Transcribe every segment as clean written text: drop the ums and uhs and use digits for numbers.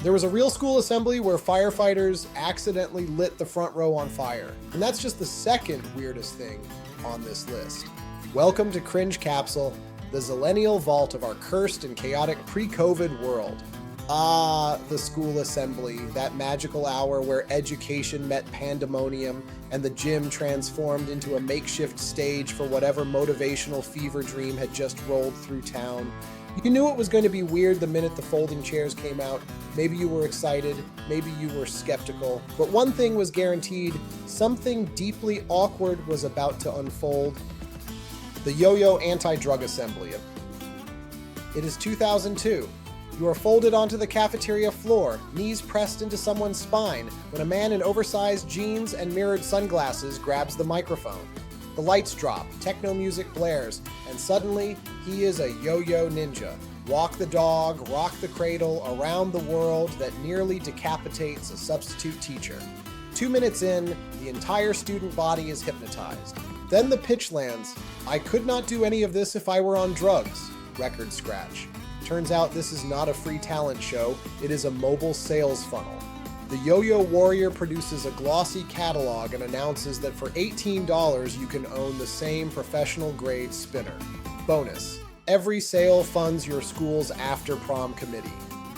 There was a real school assembly where firefighters accidentally lit the front row on fire. And that's just the second weirdest thing on this list. Welcome to Cringe Capsule, the Millennial vault of our cursed and chaotic pre-COVID world. Ah, the school assembly, that magical hour where education met pandemonium and the gym transformed into a makeshift stage for whatever motivational fever dream had just rolled through town. You knew it was going to be weird the minute the folding chairs came out. Maybe you were excited, maybe you were skeptical, but one thing was guaranteed: something deeply awkward was about to unfold. The Yo AntiDrug assembly. It is 2002. You are folded onto the cafeteria floor, knees pressed into someone's spine, when a man in oversized jeans and mirrored sunglasses grabs the microphone. The lights drop, techno music blares, and suddenly he is a yo-yo ninja. Walk the dog, rock the cradle, around the world that nearly decapitates a substitute teacher. 2 minutes in, the entire student body is hypnotized. Then the pitch lands. I could not do any of this if I were on drugs. Record scratch. Turns out this is not a free talent show, it is a mobile sales funnel. The Yo-Yo Warrior produces a glossy catalog and announces that for $18 you can own the same professional-grade spinner. Bonus: every sale funds your school's after-prom committee.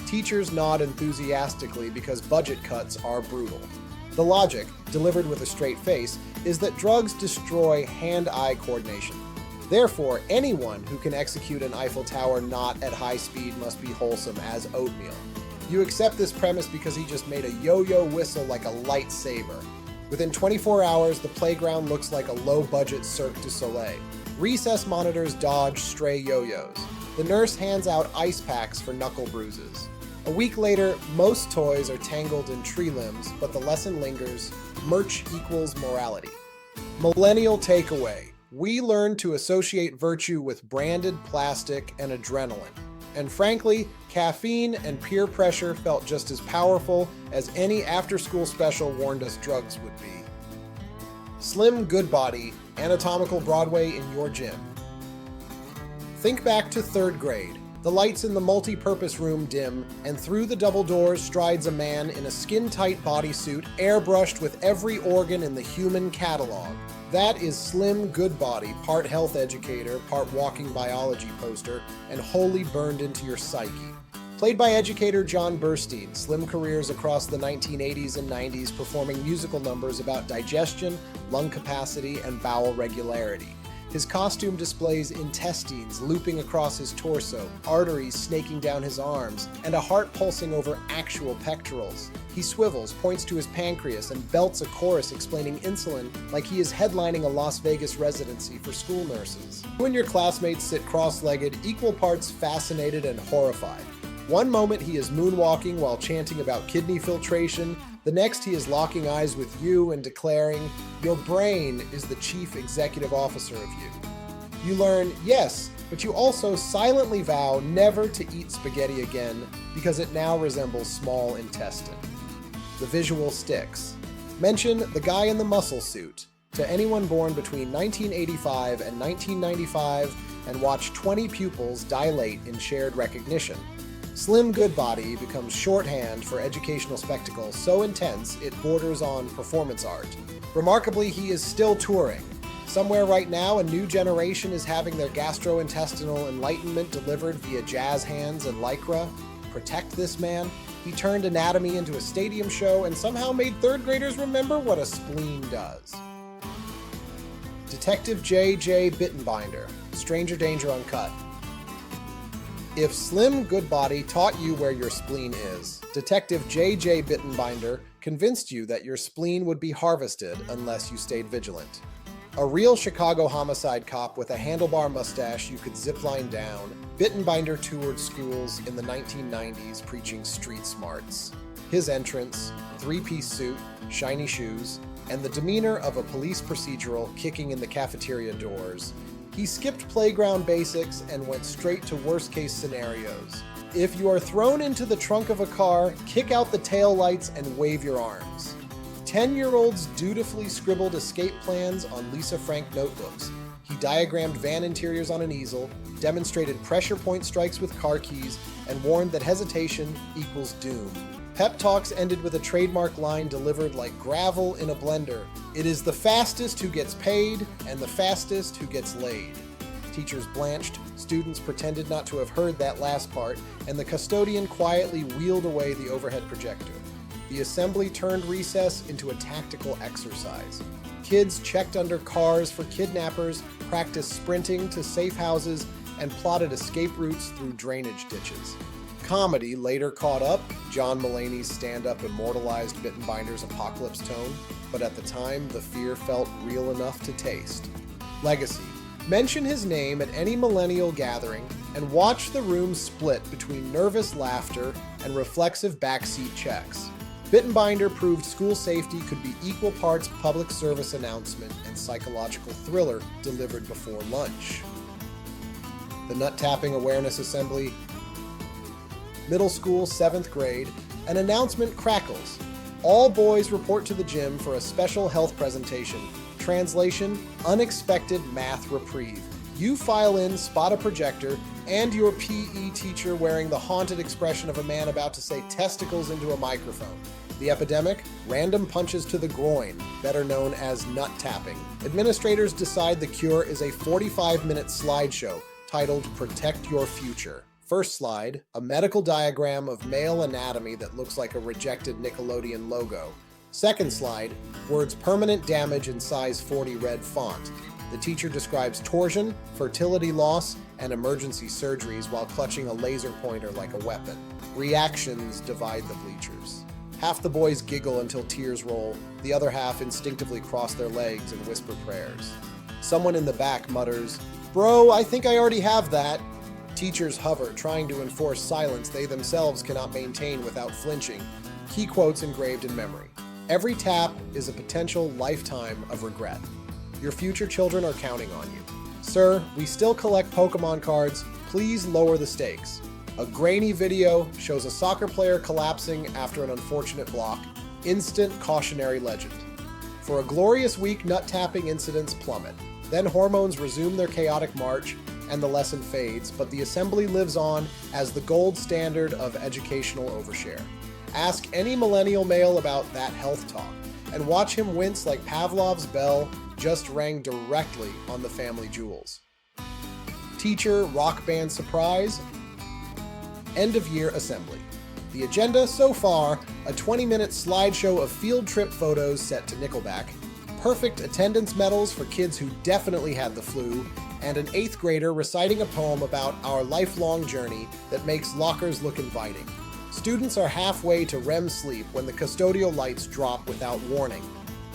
Teachers nod enthusiastically because budget cuts are brutal. The logic, delivered with a straight face, is that drugs destroy hand-eye coordination. Therefore, anyone who can execute an Eiffel Tower not at high speed must be wholesome as oatmeal. You accept this premise because he just made a yo-yo whistle like a lightsaber. Within 24 hours, the playground looks like a low-budget Cirque du Soleil. Recess monitors dodge stray yo-yos. The nurse hands out ice packs for knuckle bruises. A week later, most toys are tangled in tree limbs, but the lesson lingers: merch equals morality. Millennial takeaway: we learned to associate virtue with branded plastic and adrenaline. And frankly, caffeine and peer pressure felt just as powerful as any after-school special warned us drugs would be. Slim Goodbody, anatomical Broadway in your gym. Think back to 3rd grade. The lights in the multi-purpose room dim, and through the double doors strides a man in a skin-tight bodysuit, airbrushed with every organ in the human catalog. That is Slim Goodbody, part health educator, part walking biology poster, and wholly burned into your psyche. Played by educator John Burstein, Slim careers across the 1980s and 90s performing musical numbers about digestion, lung capacity, and bowel regularity. His costume displays intestines looping across his torso, arteries snaking down his arms, and a heart pulsing over actual pectorals. He swivels, points to his pancreas, and belts a chorus explaining insulin like he is headlining a Las Vegas residency for school nurses. You and your classmates sit cross-legged, equal parts fascinated and horrified. One moment he is moonwalking while chanting about kidney filtration, the next he is locking eyes with you and declaring, "Your brain is the chief executive officer of you." You learn, yes, but you also silently vow never to eat spaghetti again because it now resembles small intestine. The visual sticks. Mention the guy in the muscle suit to anyone born between 1985 and 1995 and watch 20 pupils dilate in shared recognition. Slim Goodbody becomes shorthand for educational spectacle so intense it borders on performance art. Remarkably, he is still touring. Somewhere right now, a new generation is having their gastrointestinal enlightenment delivered via jazz hands and lycra. Protect this man. He turned anatomy into a stadium show and somehow made 3rd graders remember what a spleen does. Detective JJ Bittenberg, Stranger Danger Uncut. If Slim Goodbody taught you where your spleen is, Detective JJ Bittenberg convinced you that your spleen would be harvested unless you stayed vigilant. A real Chicago homicide cop with a handlebar mustache you could zipline down, Bittenbinder toured schools in the 1990s preaching street smarts. His entrance, 3-piece suit, shiny shoes, and the demeanor of a police procedural kicking in the cafeteria doors. He skipped playground basics and went straight to worst-case scenarios. If you are thrown into the trunk of a car, kick out the taillights and wave your arms. 10-year-olds dutifully scribbled escape plans on Lisa Frank notebooks. He diagrammed van interiors on an easel, demonstrated pressure point strikes with car keys, and warned that hesitation equals doom. Pep talks ended with a trademark line delivered like gravel in a blender. It is the fastest who gets paid and the fastest who gets laid. Teachers blanched, students pretended not to have heard that last part, and the custodian quietly wheeled away the overhead projector. The assembly turned recess into a tactical exercise. Kids checked under cars for kidnappers, practiced sprinting to safe houses, and plotted escape routes through drainage ditches. Comedy later caught up. John Mulaney's stand-up immortalized Bittenbinder's apocalypse tone, but at the time, the fear felt real enough to taste. Legacy. Mention his name at any millennial gathering and watch the room split between nervous laughter and reflexive backseat checks. Bittenbinder proved school safety could be equal parts public service announcement and psychological thriller delivered before lunch. The Nut Tapping Awareness Assembly. Middle school, 7th grade. An announcement crackles. All boys report to the gym for a special health presentation. Translation, unexpected math reprieve. You file in, spot a projector, and your PE teacher wearing the haunted expression of a man about to say testicles into a microphone. The epidemic, random punches to the groin, better known as nut tapping. Administrators decide the cure is a 45-minute slideshow titled Protect Your Future. First slide, a medical diagram of male anatomy that looks like a rejected Nickelodeon logo. Second slide, words permanent damage in size 40 red font. The teacher describes torsion, fertility loss, and emergency surgeries while clutching a laser pointer like a weapon. Reactions divide the bleachers. Half the boys giggle until tears roll, the other half instinctively cross their legs and whisper prayers. Someone in the back mutters, "Bro, I think I already have that." Teachers hover, trying to enforce silence they themselves cannot maintain without flinching. Key quotes engraved in memory. Every tap is a potential lifetime of regret. Your future children are counting on you. Sir, we still collect Pokemon cards. Please lower the stakes. A grainy video shows a soccer player collapsing after an unfortunate block. Instant cautionary legend. For a glorious week, nut-tapping incidents plummet. Then hormones resume their chaotic march, and the lesson fades, but the assembly lives on as the gold standard of educational overshare. Ask any millennial male about that health talk, and watch him wince like Pavlov's bell just rang directly on the family jewels. Teacher rock band surprise. End of year assembly. The agenda so far, a 20-minute slideshow of field trip photos set to Nickelback, perfect attendance medals for kids who definitely had the flu, and an 8th grader reciting a poem about our lifelong journey that makes lockers look inviting. Students are halfway to REM sleep when the custodial lights drop without warning.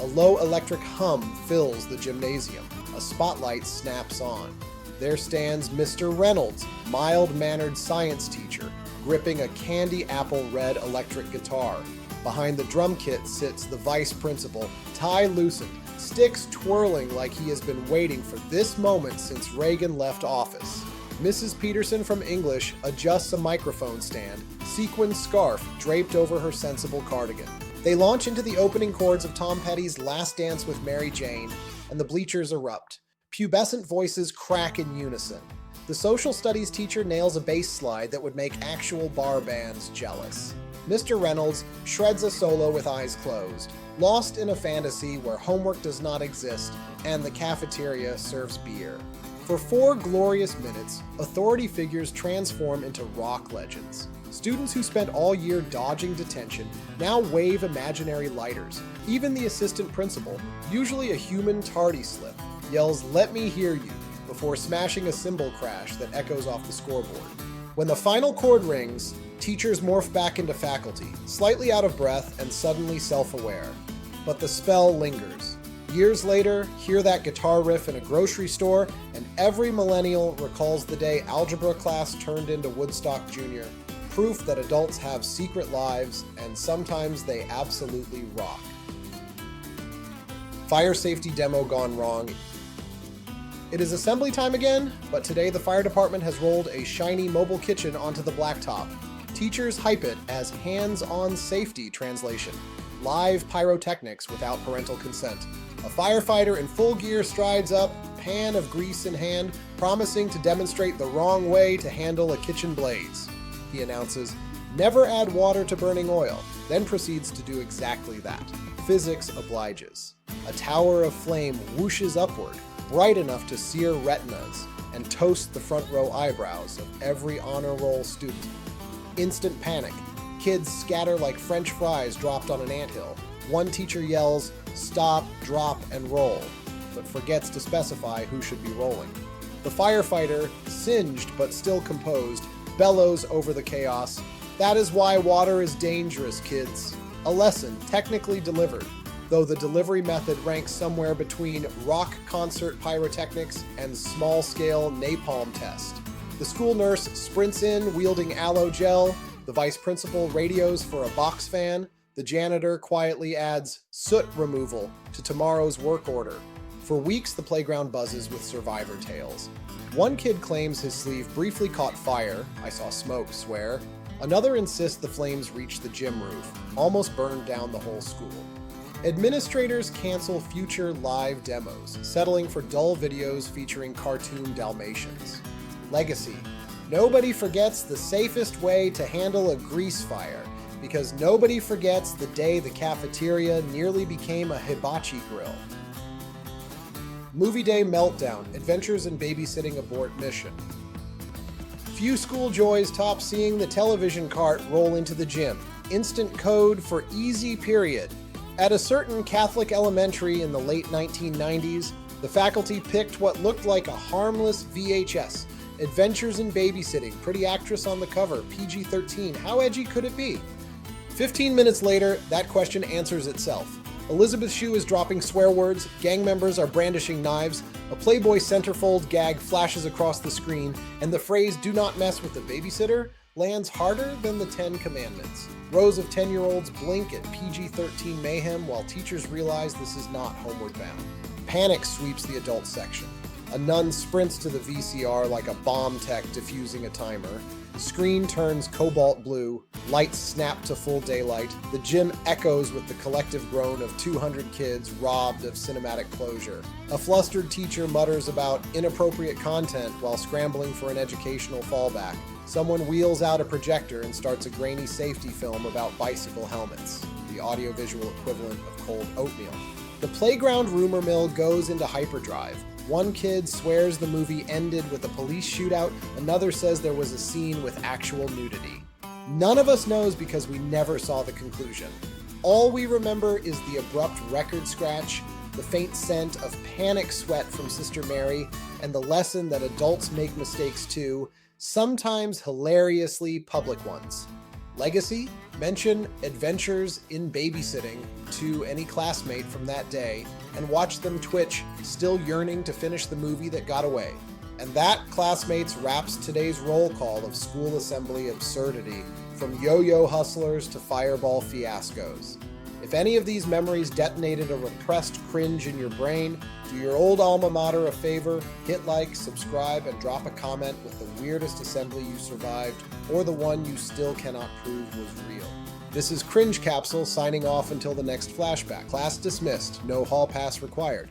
A low electric hum fills the gymnasium. A spotlight snaps on. There stands Mr. Reynolds, mild-mannered science teacher, gripping a candy apple red electric guitar. Behind the drum kit sits the vice principal, tie loosened, sticks twirling like he has been waiting for this moment since Reagan left office. Mrs. Peterson from English adjusts a microphone stand, sequin scarf draped over her sensible cardigan. They launch into the opening chords of Tom Petty's Last Dance with Mary Jane, and the bleachers erupt. Pubescent voices crack in unison. The social studies teacher nails a bass slide that would make actual bar bands jealous. Mr. Reynolds shreds a solo with eyes closed, lost in a fantasy where homework does not exist and the cafeteria serves beer. For 4 glorious minutes, authority figures transform into rock legends. Students who spent all year dodging detention now wave imaginary lighters. Even the assistant principal, usually a human tardy slip, yells, "Let me hear you," before smashing a cymbal crash that echoes off the scoreboard. When the final chord rings, teachers morph back into faculty, slightly out of breath and suddenly self-aware. But the spell lingers. Years later, hear that guitar riff in a grocery store, and every millennial recalls the day algebra class turned into Woodstock Junior, proof that adults have secret lives, and sometimes they absolutely rock. Fire safety demo gone wrong. It is assembly time again, but today the fire department has rolled a shiny mobile kitchen onto the blacktop. Teachers hype it as hands-on safety translation. Live pyrotechnics without parental consent. A firefighter in full gear strides up, pan of grease in hand, promising to demonstrate the wrong way to handle a kitchen blaze. He announces, "Never add water to burning oil," then proceeds to do exactly that. Physics obliges. A tower of flame whooshes upward, bright enough to sear retinas and toast the front row eyebrows of every honor roll student. Instant panic. Kids scatter like French fries dropped on an anthill. One teacher yells, "Stop, drop, and roll," but forgets to specify who should be rolling. The firefighter, singed but still composed, bellows over the chaos, "That is why water is dangerous, kids." A lesson technically delivered, though the delivery method ranks somewhere between rock concert pyrotechnics and small-scale napalm test. The school nurse sprints in wielding aloe gel, the vice principal radios for a box fan, the janitor quietly adds soot removal to tomorrow's work order. For weeks, the playground buzzes with survivor tales. One kid claims his sleeve briefly caught fire, I saw smoke swear. Another insists the flames reached the gym roof, almost burned down the whole school. Administrators cancel future live demos, settling for dull videos featuring cartoon Dalmatians. Legacy. Nobody forgets the safest way to handle a grease fire, because nobody forgets the day the cafeteria nearly became a hibachi grill. Movie Day Meltdown, Adventures in Babysitting Abort Mission. Few school joys top seeing the television cart roll into the gym. Instant code for easy period. At a certain Catholic elementary in the late 1990s, the faculty picked what looked like a harmless VHS. Adventures in Babysitting, pretty actress on the cover, PG-13, how edgy could it be? 15 minutes later, that question answers itself. Elizabeth Shue is dropping swear words, gang members are brandishing knives, a Playboy centerfold gag flashes across the screen, and the phrase "do not mess with the babysitter" lands harder than the 10 Commandments. Rows of 10-year-olds blink at PG-13 mayhem while teachers realize this is not Homeward Bound. Panic sweeps the adult section. A nun sprints to the VCR like a bomb tech defusing a timer. The screen turns cobalt blue, lights snap to full daylight, the gym echoes with the collective groan of 200 kids robbed of cinematic closure. A flustered teacher mutters about inappropriate content while scrambling for an educational fallback. Someone wheels out a projector and starts a grainy safety film about bicycle helmets, the audiovisual equivalent of cold oatmeal. The playground rumor mill goes into hyperdrive. One kid swears the movie ended with a police shootout, another says there was a scene with actual nudity. None of us knows because we never saw the conclusion. All we remember is the abrupt record scratch, the faint scent of panic sweat from Sister Mary, and the lesson that adults make mistakes too, sometimes hilariously public ones. Legacy? Mention Adventures in Babysitting to any classmate from that day and watch them twitch, still yearning to finish the movie that got away. And that, classmates, wraps today's roll call of school assembly absurdity, from yo-yo hustlers to fireball fiascos. If any of these memories detonated a repressed cringe in your brain, do your old alma mater a favor, hit like, subscribe, and drop a comment with the weirdest assembly you survived, or the one you still cannot prove was real. This is Cringe Capsule signing off until the next flashback. Class dismissed, no hall pass required.